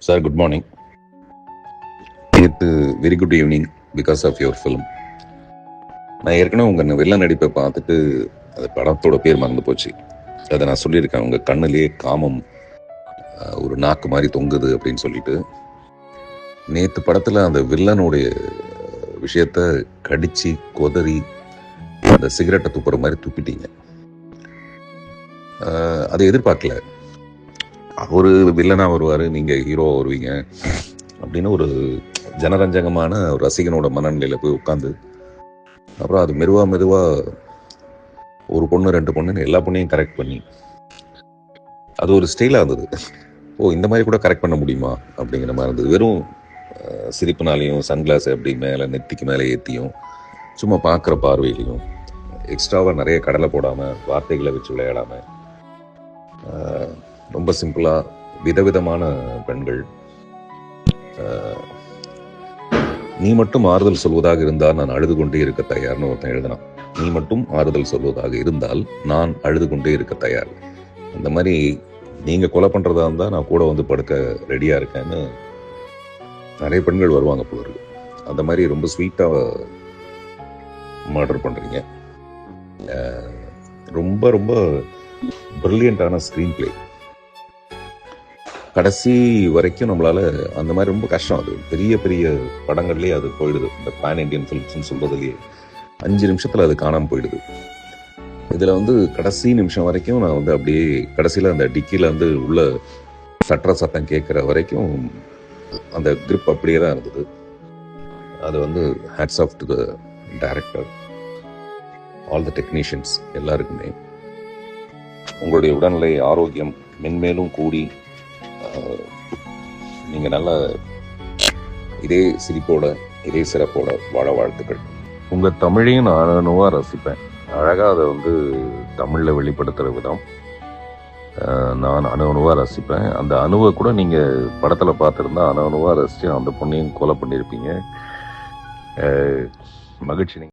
Sir, good morning. நேற்று very good evening because of your film. நான் ஏற்கனவே உங்கள் வெள்ள நடிப்பை பார்த்துட்டு அந்த படத்தோட பேர் மறந்து போச்சு. அதை நான் சொல்லியிருக்கேன், உங்கள் கண்ணுலேயே காமம் ஒரு நாக்கு மாதிரி தொங்குது அப்படின்னு சொல்லிட்டு. நேற்று படத்தில் அந்த வில்லனுடைய விஷயத்த கடிச்சு கொதறி அந்த சிகரெட்டை துப்புற மாதிரி துப்பிட்டீங்க. அதை எதிர்பார்க்கல. ஒரு வில்லனாக வருவார், நீங்கள் ஹீரோவாக வருவீங்க அப்படின்னு ஒரு ஜனரஞ்சகமான ஒரு ரசிகனோட மனநிலையில் போய் உட்காந்து, அப்புறம் அது மெதுவாக ஒரு பொண்ணு 2 பொண்ணுன்னு எல்லா பொண்ணையும் கரெக்ட் பண்ணி அது ஒரு ஸ்டைலாக இருந்தது. இந்த மாதிரி கூட கரெக்ட் பண்ண முடியுமா அப்படிங்கிற மாதிரி இருந்தது. வெறும் சிரிப்புனாலையும் சன்கிளாஸ் அப்படி மேலே நெத்திக்கு மேலே ஏற்றியும் சும்மா பார்க்குற பார்வையிலையும் எக்ஸ்ட்ராவாக நிறைய கடலை போடாமல் வார்த்தைகளை வச்சு விளையாடாமல் ரொம்ப சிம்பிளாக விதவிதமான பெண்கள். நீ மட்டும் ஆறுதல் சொல்வதாக இருந்தால் நான் அழுது கொண்டே இருக்க தயார்னு ஒருத்தன் எழுதினான். நீ மட்டும் ஆறுதல் சொல்வதாக இருந்தால் நான் அழுது கொண்டே இருக்க தயார். அந்த மாதிரி நீங்கள் கொலை பண்ணுறதா இருந்தால் நான் கூட வந்து படுக்க ரெடியாக இருக்கேன்னு நிறைய பெண்கள் வருவாங்க போல இருக்கு. அந்த மாதிரி ரொம்ப ஸ்வீட்டாக மர்டர் பண்ணுறீங்க. ரொம்ப ரொம்ப பிரில்லியண்டான ஸ்க்ரீன் பிளே. கடைசி வரைக்கும் நம்மளால அந்த மாதிரி ரொம்ப கஷ்டம். அது பெரிய பெரிய படங்கள்லேயே அது போயிடுது. இந்த பேன் இண்டியன் ஃபிலிம்ஸ்ன்னு சொல்றதுலேயே 5 நிமிஷத்தில் அது காணாமல் போயிடுது. இதில் கடைசி நிமிஷம் வரைக்கும் நான் அப்படியே கடைசியில் அந்த டிக்கியில் உள்ள சட்டம் கேட்குற வரைக்கும் அந்த கிரிப் அப்படியே தான் இருந்தது. அது hats off to the director, all the technicians எல்லாருக்குமே. உங்களுடைய உடல்நிலை ஆரோக்கியம் மென்மேலும் கூடி நீங்கள் நல்ல இதே சிரிப்போட இதே சிறப்போட வாழ வாழ்த்துக்கள். உங்கள் தமிழையும் நான் அணுவாக ரசிப்பேன். அழகாக அதை தமிழில் வெளிப்படுத்துகிற விதம் நான் அணுவாக ரசிப்பேன். அந்த அணுவை கூட நீங்கள் படத்தில் பார்த்துருந்தா அணுவாக ரசித்து அந்த பொண்ணையும் கொலை பண்ணியிருப்பீங்க. மகிழ்ச்சி.